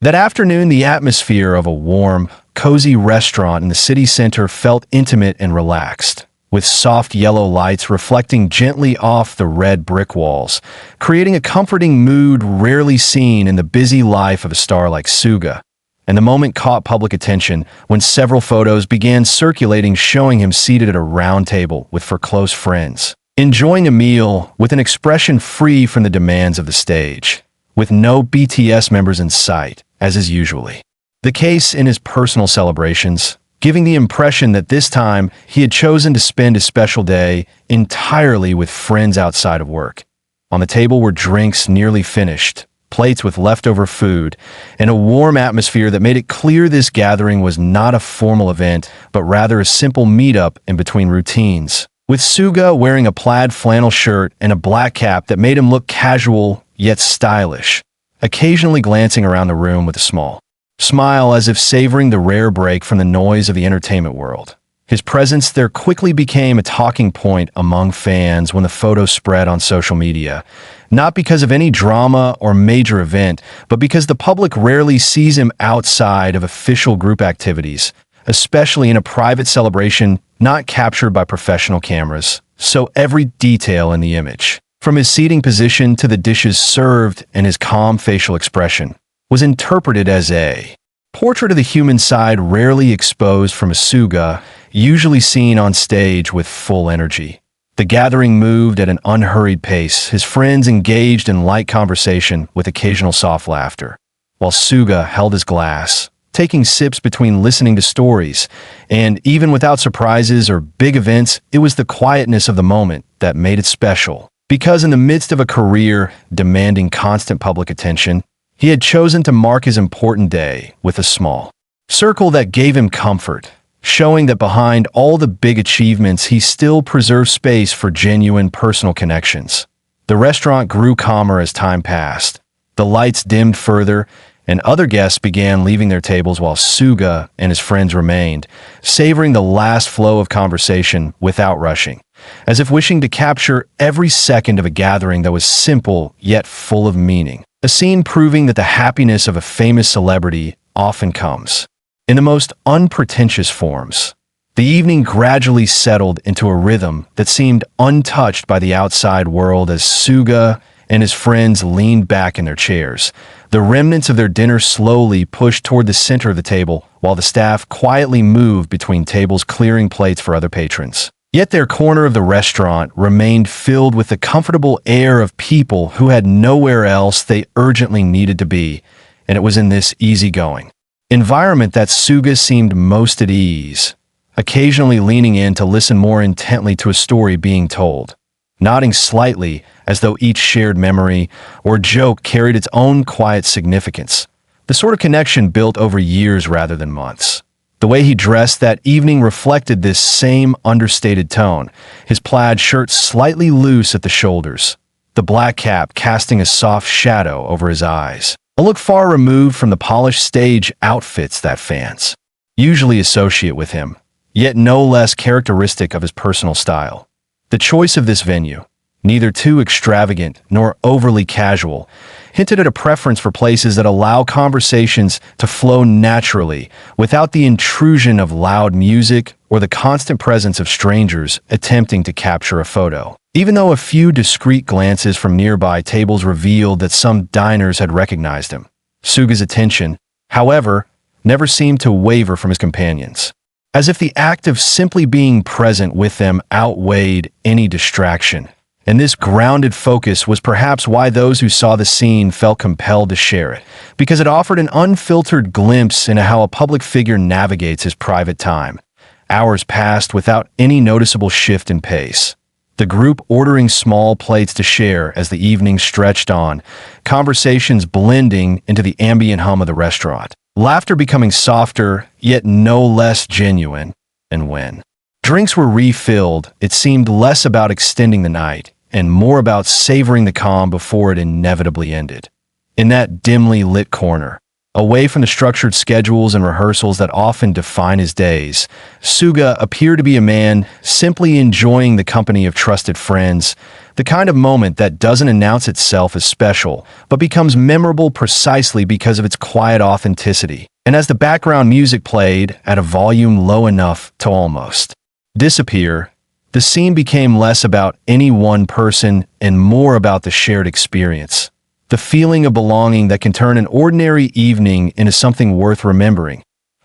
That afternoon, the atmosphere of a warm, cozy restaurant in the city center felt intimate and relaxed, with soft yellow lights reflecting gently off the red brick walls, creating a comforting mood rarely seen in the busy life of a star like Suga. And the moment caught public attention when several photos began circulating showing him seated at a round table with four close friends, enjoying a meal with an expression free from the demands of the stage, with no BTS members in sight, as is usually the case in his personal celebrations, giving the impression that this time he had chosen to spend his special day entirely with friends outside of work. On the table were drinks nearly finished, plates with leftover food, and a warm atmosphere that made it clear this gathering was not a formal event, but rather a simple meetup in between routines. With Suga wearing a plaid flannel shirt and a black cap that made him look casual yet stylish, occasionally glancing around the room with a small smile as if savoring the rare break from the noise of the entertainment world. His presence there quickly became a talking point among fans when the photos spread on social media, not because of any drama or major event, but because the public rarely sees him outside of official group activities, especially in a private celebration not captured by professional cameras. So every detail in the image, from his seating position to the dishes served and his calm facial expression, was interpreted as a portrait of the human side rarely exposed from a Suga, usually seen on stage with full energy. The gathering moved at an unhurried pace, his friends engaged in light conversation with occasional soft laughter, while Suga held his glass, taking sips between listening to stories, and even without surprises or big events, it was the quietness of the moment that made it special. Because in the midst of a career demanding constant public attention, he had chosen to mark his important day with a small circle that gave him comfort, showing that behind all the big achievements, he still preserved space for genuine personal connections. The restaurant grew calmer as time passed. The lights dimmed further, and other guests began leaving their tables while Suga and his friends remained, savoring the last flow of conversation without rushing, as if wishing to capture every second of a gathering that was simple yet full of meaning. A scene proving that the happiness of a famous celebrity often comes in the most unpretentious forms. The evening gradually settled into a rhythm that seemed untouched by the outside world as Suga and his friends leaned back in their chairs. The remnants of their dinner slowly pushed toward the center of the table, while the staff quietly moved between tables, clearing plates for other patrons. Yet their corner of the restaurant remained filled with the comfortable air of people who had nowhere else they urgently needed to be, and it was in this easygoing environment that Suga seemed most at ease, occasionally leaning in to listen more intently to a story being told, nodding slightly as though each shared memory or joke carried its own quiet significance, the sort of connection built over years rather than months. The way he dressed that evening reflected this same understated tone, his plaid shirt slightly loose at the shoulders, the black cap casting a soft shadow over his eyes, a look far removed from the polished stage outfits that fans usually associate with him, yet no less characteristic of his personal style. The choice of this venue, neither too extravagant nor overly casual, hinted at a preference for places that allow conversations to flow naturally without the intrusion of loud music or the constant presence of strangers attempting to capture a photo. Even though a few discreet glances from nearby tables revealed that some diners had recognized him, Suga's attention, however, never seemed to waver from his companions, as if the act of simply being present with them outweighed any distraction. And this grounded focus was perhaps why those who saw the scene felt compelled to share it, because it offered an unfiltered glimpse into how a public figure navigates his private time. Hours passed without any noticeable shift in pace, the group ordering small plates to share as the evening stretched on, conversations blending into the ambient hum of the restaurant, laughter becoming softer yet no less genuine. And when drinks were refilled, it seemed less about extending the night and more about savoring the calm before it inevitably ended. In that dimly lit corner, Away from the structured schedules and rehearsals that often define his days, Suga appeared to be a man simply enjoying the company of trusted friends, the kind of moment that doesn't announce itself as special, but becomes memorable precisely because of its quiet authenticity. And as the background music played at a volume low enough to almost disappear, the scene became less about any one person and more about the shared experience. The feeling of belonging that can turn an ordinary evening into something worth remembering,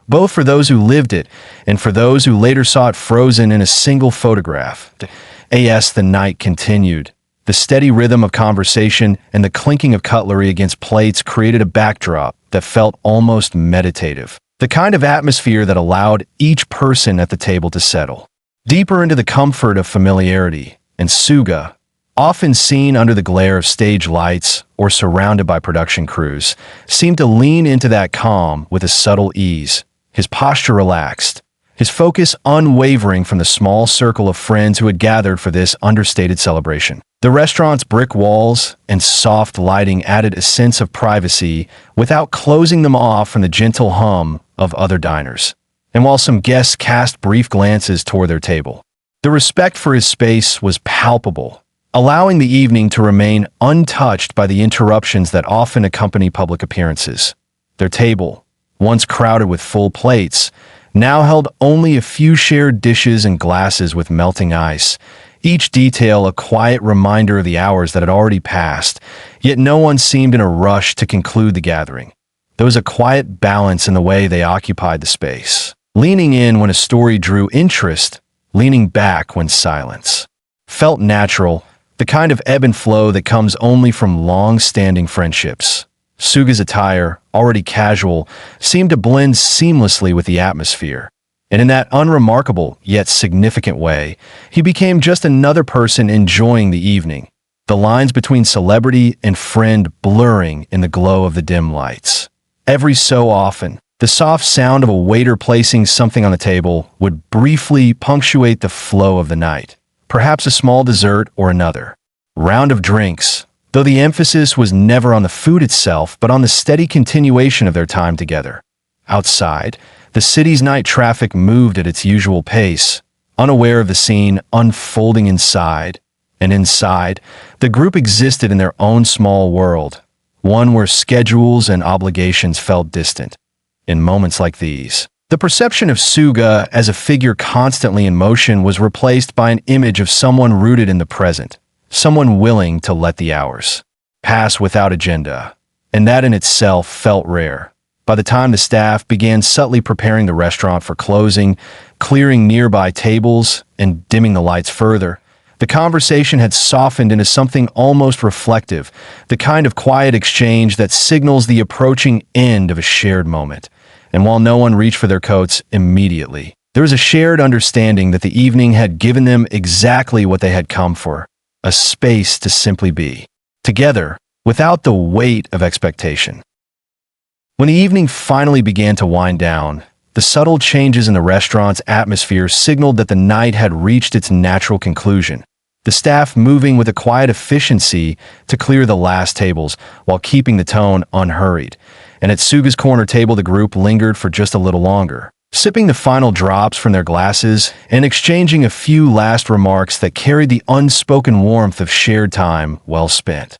both for those who lived it and for those who later saw it frozen in a single photograph. As the night continued, the steady rhythm of conversation and the clinking of cutlery against plates created a backdrop that felt almost meditative, the kind of atmosphere that allowed each person at the table to settle deeper into the comfort of familiarity. And Suga, often seen under the glare of stage lights or surrounded by production crews, seemed to lean into that calm with a subtle ease, his posture relaxed, his focus unwavering from the small circle of friends who had gathered for this understated celebration. The restaurant's brick walls and soft lighting added a sense of privacy without closing them off from the gentle hum of other diners. And while some guests cast brief glances toward their table, the respect for his space was palpable, allowing the evening to remain untouched by the interruptions that often accompany public appearances. Their table, once crowded with full plates, now held only a few shared dishes and glasses with melting ice, each detail a quiet reminder of the hours that had already passed, yet no one seemed in a rush to conclude the gathering. There was a quiet balance in the way they occupied the space, leaning in when a story drew interest, leaning back when silence felt natural, the kind of ebb and flow that comes only from long-standing friendships. Suga's attire, already casual, seemed to blend seamlessly with the atmosphere, and in that unremarkable yet significant way, he became just another person enjoying the evening, the lines between celebrity and friend blurring in the glow of the dim lights. Every so often, the soft sound of a waiter placing something on the table would briefly punctuate the flow of the night. Perhaps a small dessert or another round of drinks, though the emphasis was never on the food itself but on the steady continuation of their time together. Outside, the city's night traffic moved at its usual pace, unaware of the scene unfolding inside. And inside, the group existed in their own small world, one where schedules and obligations felt distant. In moments like these, the perception of Suga as a figure constantly in motion was replaced by an image of someone rooted in the present, someone willing to let the hours pass without agenda. And that in itself felt rare. By the time the staff began subtly preparing the restaurant for closing, clearing nearby tables, and dimming the lights further, the conversation had softened into something almost reflective, the kind of quiet exchange that signals the approaching end of a shared moment. And while no one reached for their coats immediately, there was a shared understanding that the evening had given them exactly what they had come for, a space to simply be together without the weight of expectation. When the evening finally began to wind down, the subtle changes in the restaurant's atmosphere signaled that the night had reached its natural conclusion, the staff moving with a quiet efficiency to clear the last tables while keeping the tone unhurried. And at Suga's corner table, the group lingered for just a little longer, sipping the final drops from their glasses and exchanging a few last remarks that carried the unspoken warmth of shared time well spent.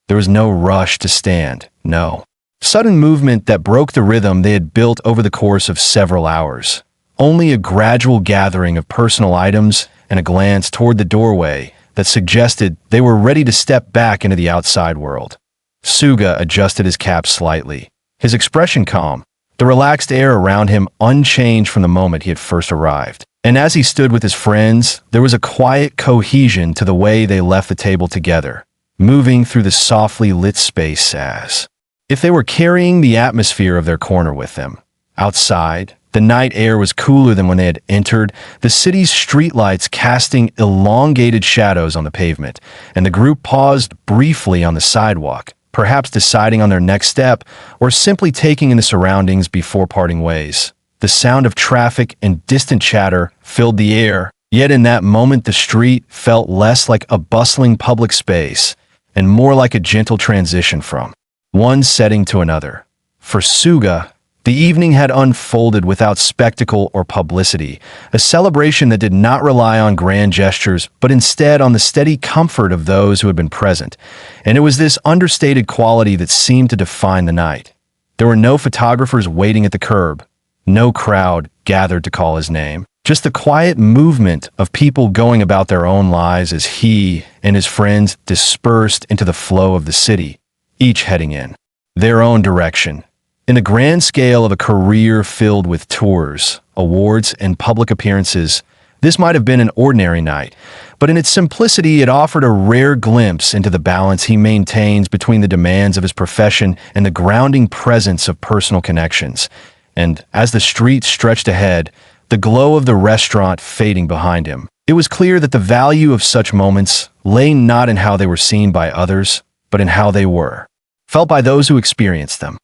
There was no rush to stand, no sudden movement that broke the rhythm they had built over the course of several hours. Only a gradual gathering of personal items and a glance toward the doorway that suggested they were ready to step back into the outside world. Suga adjusted his cap slightly, his expression calm, the relaxed air around him unchanged from the moment he had first arrived. And as he stood with his friends, there was a quiet cohesion to the way they left the table together, moving through the softly lit space as if they were carrying the atmosphere of their corner with them. Outside, the night air was cooler than when they had entered, the city's streetlights casting elongated shadows on the pavement, and the group paused briefly on the sidewalk, perhaps deciding on their next step or simply taking in the surroundings before parting ways. The sound of traffic and distant chatter filled the air, yet in that moment the street felt less like a bustling public space and more like a gentle transition from one setting to another. For Suga, the evening had unfolded without spectacle or publicity, a celebration that did not rely on grand gestures, but instead on the steady comfort of those who had been present. And it was this understated quality that seemed to define the night. There were no photographers waiting at the curb, no crowd gathered to call his name. Just the quiet movement of people going about their own lives as he and his friends dispersed into the flow of the city, each heading in their own direction. In the grand scale of a career filled with tours, awards, and public appearances, this might have been an ordinary night, but in its simplicity it offered a rare glimpse into the balance he maintains between the demands of his profession and the grounding presence of personal connections. And as the street stretched ahead, the glow of the restaurant fading behind him, it was clear that the value of such moments lay not in how they were seen by others, but in how they were felt by those who experienced them.